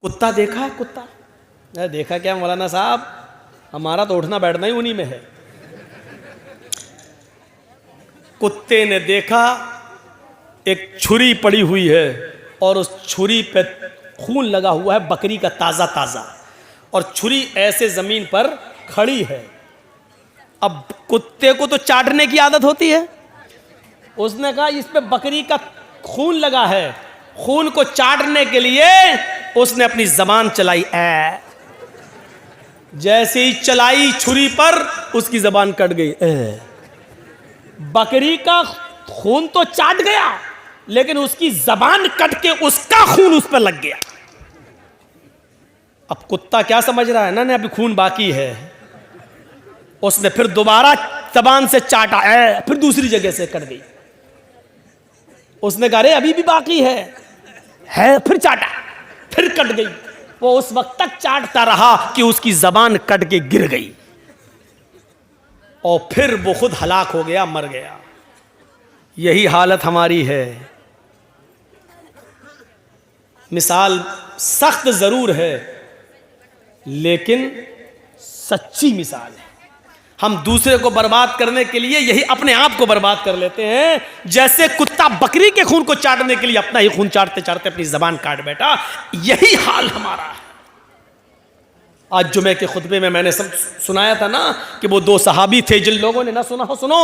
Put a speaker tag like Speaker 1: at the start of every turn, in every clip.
Speaker 1: कुत्ता देखा है? कुत्ता अरे देखा क्या मौलाना साहब, हमारा तो उठना बैठना ही उन्हीं में है। कुत्ते ने देखा एक छुरी पड़ी हुई है और उस छुरी पे खून लगा हुआ है बकरी का ताज़ा ताज़ा, और छुरी ऐसे ज़मीन पर खड़ी है। अब कुत्ते को तो चाटने की आदत होती है, उसने कहा इस पे बकरी का खून लगा है, खून को चाटने के लिए उसने अपनी ज़बान चलाई। जैसे ही चलाई छुरी पर उसकी ज़बान कट गई। बकरी का खून तो चाट गया लेकिन उसकी ज़बान कट के उसका खून उस पर लग गया। अब कुत्ता क्या समझ रहा है ना, अभी खून बाकी है। उसने फिर दोबारा ज़बान से चाटा, फिर दूसरी जगह से कट गई। उसने कहा अरे अभी भी बाकी है, फिर चाटा, फिर कट गई। वो उस वक्त तक चाटता रहा कि उसकी ज़बान कट के गिर गई और फिर वो खुद हलाक हो गया, मर गया। यही हालत हमारी है। मिसाल सख्त ज़रूर है लेकिन सच्ची मिसाल है। हम दूसरे को बर्बाद करने के लिए यही अपने आप को बर्बाद कर लेते हैं। जैसे कुत्ता बकरी के खून को चाटने के लिए अपना ही खून चाटते चाटते अपनी जबान काट बैठा, यही हाल हमारा है। आज जुमे के खुतबे में मैंने सुनाया था ना कि वो दो सहाबी थे, जिन लोगों ने ना सुना हो सुनो,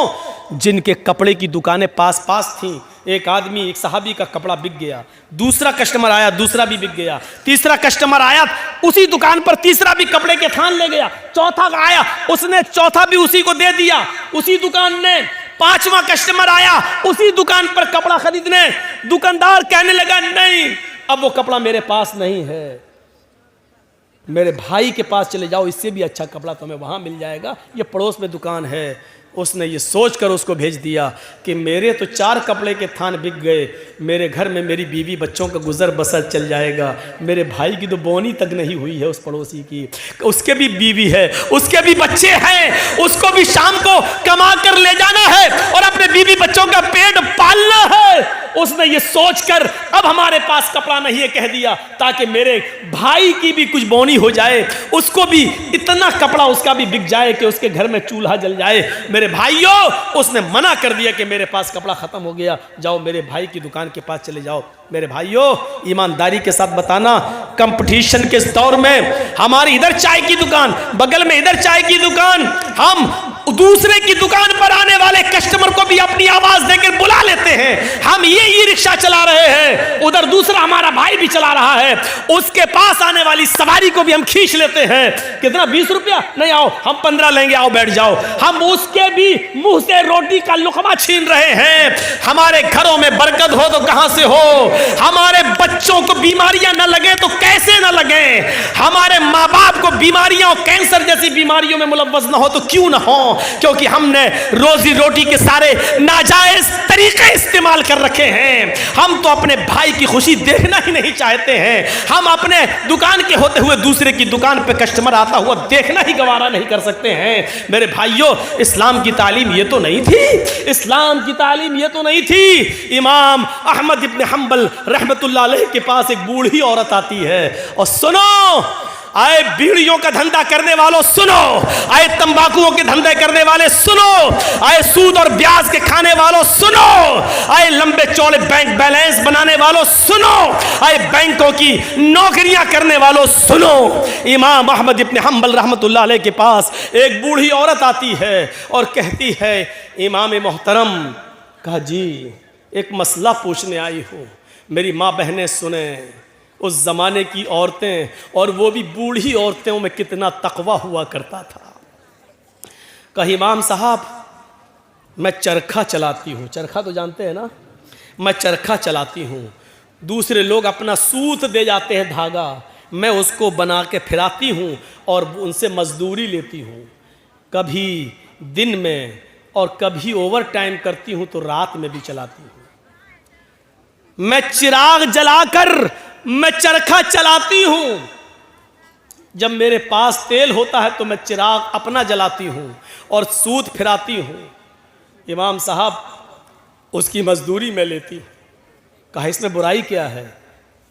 Speaker 1: जिनके कपड़े की दुकानें पास पास थीं। एक आदमी, एक सहाबी का कपड़ा बिक गया, दूसरा कस्टमर आया, दूसरा भी बिक गया, तीसरा कस्टमर आया, उसी दुकान पर तीसरा भी कपड़े के थान ले गया, चौथा आया, उसने चौथा भी उसी को दे दिया उसी दुकान ने। पांचवा कस्टमर आया उसी दुकान पर कपड़ा खरीदने, दुकानदार कहने लगा नहीं, अब वो कपड़ा मेरे पास नहीं है, मेरे भाई के पास चले जाओ, इससे भी अच्छा कपड़ा तुम्हें वहाँ मिल जाएगा, ये पड़ोस में दुकान है। उसने ये सोचकर उसको भेज दिया कि मेरे तो 4 कपड़े के थान बिक गए, मेरे घर में मेरी बीवी बच्चों का गुजर बसर चल जाएगा, मेरे भाई की तो बोनी तक नहीं हुई है उस पड़ोसी की, उसके भी बीवी है, उसके भी बच्चे हैं, उसको भी शाम को कमा कर ले जाना है और अपने बीवी बच्चों का पेट पालना है। उसने ये सोचकर अब हमारे पास कपड़ा नहीं है कह दिया ताकि मेरे भाई की भी कुछ बोनी हो जाए, उसको भी इतना कपड़ा उसका भी बिक जाए कि उसके घर में चूल्हा जल जाए। मेरे भाइयों, उसने मना कर दिया कि मेरे पास कपड़ा खत्म हो गया, जाओ मेरे भाई की दुकान के पास चले जाओ। मेरे भाइयों, ईमानदारी के साथ बताना, कंपटीशन के दौर में हमारी इधर चाय की दुकान, बगल में इधर चाय की दुकान, हम दूसरे की दुकान पर आने वाले कस्टमर को भी अपनी आवाज देकर बुला लेते हैं। हम ये ई रिक्शा चला रहे हैं, उधर दूसरा हमारा भाई भी चला रहा है, उसके पास आने वाली सवारी को भी हम खींच लेते हैं। कितना? 20 रुपया? नहीं, आओ हम 15 लेंगे, आओ बैठ जाओ। हम उसके भी मुंह से रोटी का लुकमा छीन रहे हैं। हमारे घरों में बरकत हो तो कहां से हो, हमारे बच्चों को बीमारियां न लगे तो कैसे न लगे, हमारे माँ बाप को बीमारियां और कैंसर जैसी बीमारियों में मुलव्वस न हो तो क्यों न हो, क्योंकि हमने रोजी रोटी के सारे नाजायज तरीके इस्तेमाल कर रखे हैं। हम तो अपने भाई की खुशी देखना ही नहीं चाहते हैं, हम अपने दुकान के होते हुए दूसरे की दुकान पे कस्टमर आता हुआ देखना ही गवारा नहीं कर सकते हैं। मेरे भाइयों, इस्लाम की तालीम ये तो नहीं थी, इस्लाम की तालीम ये तो नहीं थी। इमाम अहमद इब्न हंबल रहमतुल्लाह अलैह के पास एक बूढ़ी औरत आती है और सुनो, आए बीड़ियों का धंधा करने वालों सुनो, आए तंबाकुओं के धंधे करने वाले सुनो, आए सूद और ब्याज के खाने वालों सुनो, आए लंबे चौड़े बैंक बैलेंस बनाने वालों सुनो, आए बैंकों की नौकरियां करने वालों सुनो। इमाम अहमद इब्न हंबल रहमतुल्लाह अलैह के पास एक बूढ़ी औरत आती है और कहती है, इमाम मोहतरम, कहा जी एक मसला पूछने आई हूँ, मेरी माँ बहनें सुने, उस ज़माने की औरतें, और वो भी बूढ़ी औरतों में कितना तकवा हुआ करता था। कहा इमाम साहब, मैं चरखा चलाती हूँ, चरखा तो जानते हैं ना, मैं चरखा चलाती हूँ, दूसरे लोग अपना सूत दे जाते हैं धागा, मैं उसको बना के फिराती हूँ और उनसे मजदूरी लेती हूँ, कभी दिन में और कभी ओवर टाइम करती हूँ तो रात में भी चलाती हूँ। मैं चिराग जलाकर मैं चरखा चलाती हूं, जब मेरे पास तेल होता है तो मैं चिराग अपना जलाती हूं और सूत फिराती हूं। इमाम साहब, उसकी मजदूरी मैं लेती हूं। कहा इसमें बुराई क्या है?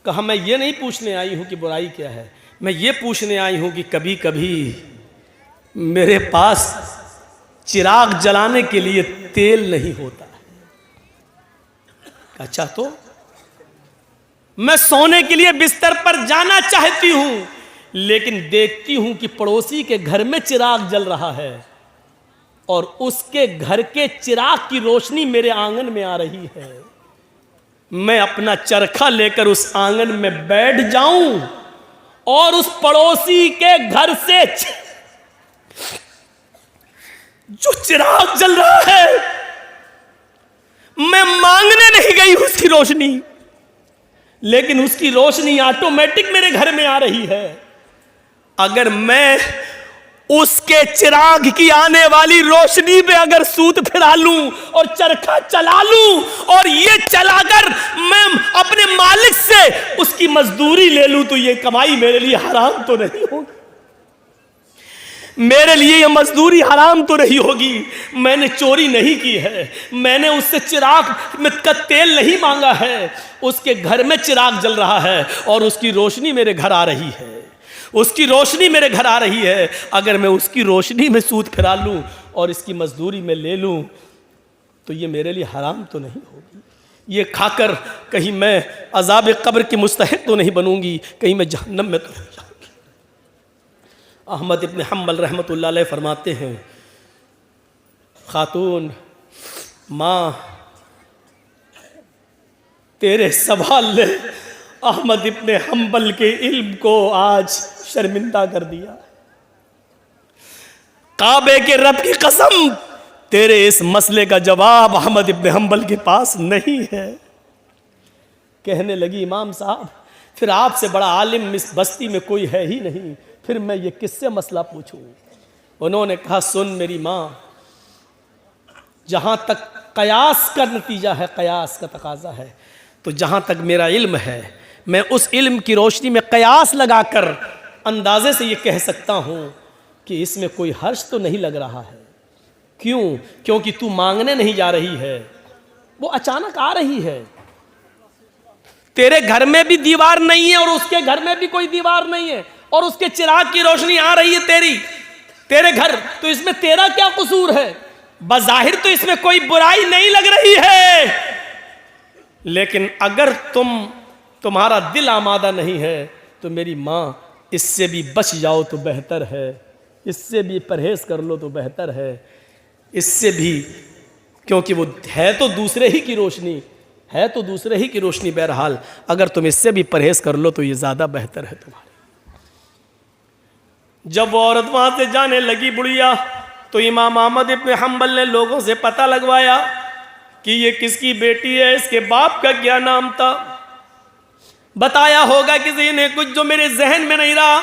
Speaker 1: कहा मैं ये नहीं पूछने आई हूँ कि बुराई क्या है, मैं ये पूछने आई हूँ कि कभी कभी मेरे पास चिराग जलाने के लिए तेल नहीं होता है। अच्छा, तो मैं सोने के लिए बिस्तर पर जाना चाहती हूं, लेकिन देखती हूं कि पड़ोसी के घर में चिराग जल रहा है और उसके घर के चिराग की रोशनी मेरे आंगन में आ रही है। मैं अपना चरखा लेकर उस आंगन में बैठ जाऊं और उस पड़ोसी के घर से जो चिराग जल रहा है, मैं मांगने नहीं गई उसकी रोशनी, लेकिन उसकी रोशनी ऑटोमेटिक मेरे घर में आ रही है। अगर मैं उसके चिराग की आने वाली रोशनी पे अगर सूत फिरा लूं और चरखा चला लूं और ये चलाकर मैं अपने मालिक से उसकी मजदूरी ले लूं, तो ये कमाई मेरे लिए हराम तो नहीं होगी? मेरे लिए ये मजदूरी हराम तो नहीं होगी? मैंने चोरी नहीं की है, मैंने उससे चिराग में का तेल नहीं मांगा है। उसके घर में चिराग जल रहा है और उसकी रोशनी मेरे घर आ रही है, उसकी रोशनी मेरे घर आ रही है। अगर मैं उसकी रोशनी में सूत फिरा लूं और इसकी मजदूरी में ले लूं, तो ये मेरे लिए हराम तो नहीं होगी? ये खाकर कहीं मैं अज़ाब कब्र की मुस्तहिक तो नहीं बनूंगी, कहीं मैं जहन्नम में तो नहीं जाऊंगी? अहमद इब्न हम्बल रहमतुल्लाह अलैह फरमाते हैं, खातून माँ, तेरे सवाल ने अहमद इब्न हम्बल के इल्म को आज शर्मिंदा कर दिया। काबे के रब की कसम, तेरे इस मसले का जवाब अहमद इब्न हम्बल के पास नहीं है। कहने लगी, इमाम साहब, फिर आपसे बड़ा आलिम इस बस्ती में कोई है ही नहीं, फिर मैं ये किससे मसला पूछूं? उन्होंने कहा, सुन मेरी माँ, जहां तक कयास का नतीजा है, कयास का तकाजा है, तो जहां तक मेरा इल्म है, मैं उस इल्म की रोशनी में कयास लगाकर अंदाजे से ये कह सकता हूं कि इसमें कोई हर्ज तो नहीं लग रहा है। क्यों? क्योंकि तू मांगने नहीं जा रही है, वो अचानक आ रही है। तेरे घर में भी दीवार नहीं है और उसके घर में भी कोई दीवार नहीं है, और उसके चिराग की रोशनी आ रही है तेरे घर, तो इसमें तेरा क्या कसूर है? बज़ाहिर तो इसमें कोई बुराई नहीं लग रही है, लेकिन अगर तुम्हारा दिल आमादा नहीं है तो मेरी माँ, इससे भी बच जाओ तो बेहतर है, इससे भी परहेज कर लो तो बेहतर है, इससे भी, क्योंकि वो है तो दूसरे ही की रोशनी, है तो दूसरे ही की रोशनी। बहरहाल अगर तुम इससे भी परहेज कर लो तो ये ज़्यादा बेहतर है तुम्हारे। जब वो औरत वहाँ से जाने लगी बुढ़िया, तो इमाम अहमद इब्न हम्बल ने लोगों से पता लगवाया कि ये किसकी बेटी है, इसके बाप का क्या नाम था। बताया होगा किसी ने कुछ जो मेरे जहन में नहीं रहा।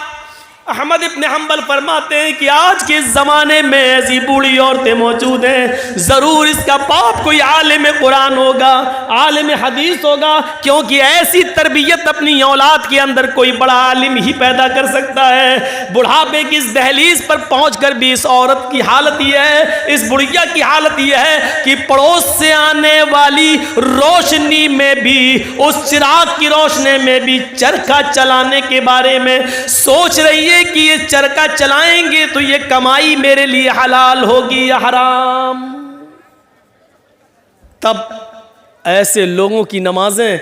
Speaker 1: अहमद इब्न हम्बल फरमाते हैं कि आज के ज़माने में ऐसी बूढ़ी औरतें मौजूद हैं, ज़रूर इसका बाप कोई आलिम कुरान होगा, आलिम हदीस होगा, क्योंकि ऐसी तरबियत अपनी औलाद के अंदर कोई बड़ा आलिम ही पैदा कर सकता है। बुढ़ापे की इस दहलीज पर पहुंचकर भी इस औरत की हालत यह है, इस बुढ़िया की हालत यह है कि पड़ोस से आने वाली रोशनी में भी, उस चिराग की रोशनी में भी चरखा चलाने के बारे में सोच रही है कि ये चरखा चलाएंगे तो ये कमाई मेरे लिए हलाल होगी या हराम। तब ऐसे लोगों की नमाजें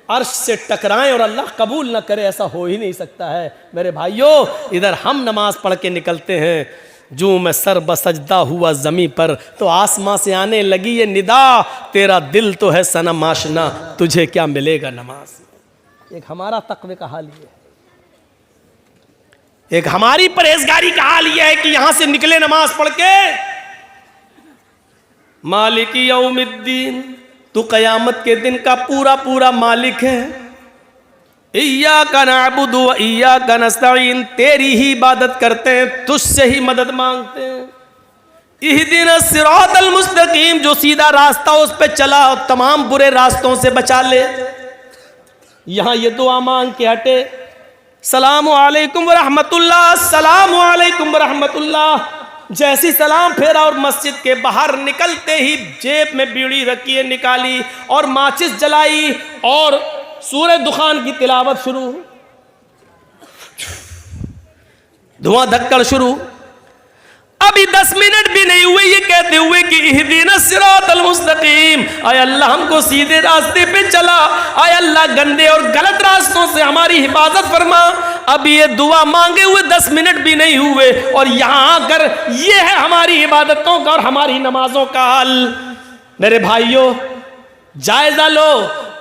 Speaker 1: अर्श से टकराएं और अल्लाह कबूल ना करे, ऐसा हो ही नहीं सकता है। मेरे भाइयों, इधर हम नमाज पढ़ के निकलते हैं, जो मैं सर बसजदा हुआ ज़मी पर, तो आसमां से आने लगी ये निदा, तेरा दिल तो है सनम आशना, तुझे क्या मिलेगा नमाज। एक हमारा तक़वे का हाल ये है, एक हमारी परहेजगारी का हाल यह है कि यहां से निकले नमाज पढ़ के, मालिकी यौमिद्दीन, तू कयामत के दिन का पूरा पूरा मालिक है। इय्याका नअबुदु व इय्याका नस्तईन, तेरी ही इबादत करते हैं, तुझसे ही मदद मांगते हैं। इहदिनस सिरातल मुस्तकीम, जो सीधा रास्ता उस पे चला और तमाम बुरे रास्तों से बचा ले। यहां ये दुआ मांग के हटे, सलामु अलैकुम व रहमतुल्लाह, सलामु अलैकुम व रहमतुल्लाह। जैसी सलाम फेरा और मस्जिद के बाहर निकलते ही जेब में बीड़ी रखी है, निकाली और माचिस जलाई और सूरह दुखान की तिलावत शुरू, धुआं धक्कड़ शुरू। अभी 10 मिनट भी नहीं हुए ये कहते हुए कि इहदीना सिरातल मुस्तकीम, आय अल्लाह हमको सीधे रास्ते पे चला, आय अल्लाह गंदे और गलत रास्तों से हमारी हिफाजत फरमा। अभी ये दुआ मांगे हुए 10 मिनट भी नहीं हुए और यहाँ आकर ये है हमारी इबादतों का और हमारी नमाजों का हाल। मेरे भाइयों, जायजा लो,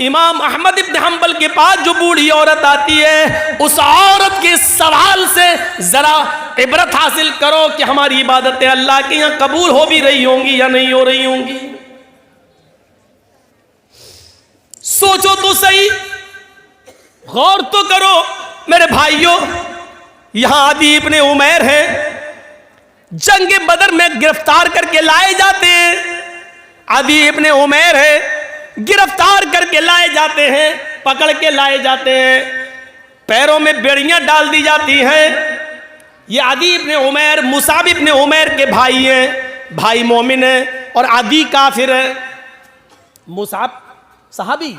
Speaker 1: इमाम अहमद इब्न हंबल के पास जो बूढ़ी औरत आती है, उस औरत के सवाल से जरा इबरत हासिल करो कि हमारी इबादतें अल्लाह के यहां कबूल हो भी रही होंगी या नहीं हो रही होंगी। सोचो तो सही, गौर तो करो मेरे भाइयों। यहां आदि इब्ने उमैर है, जंग बदर में गिरफ्तार करके लाए जाते हैं। आदि इब्ने उमैर है, गिरफ्तार करके लाए जाते हैं, पकड़ के लाए जाते हैं, पैरों में बेड़ियां डाल दी जाती हैं। ये आदि इब्ने उमैर मुसाब इब्ने उमैर के भाई हैं, भाई मोमिन है और आदि काफिर है। मुसाब सहाबी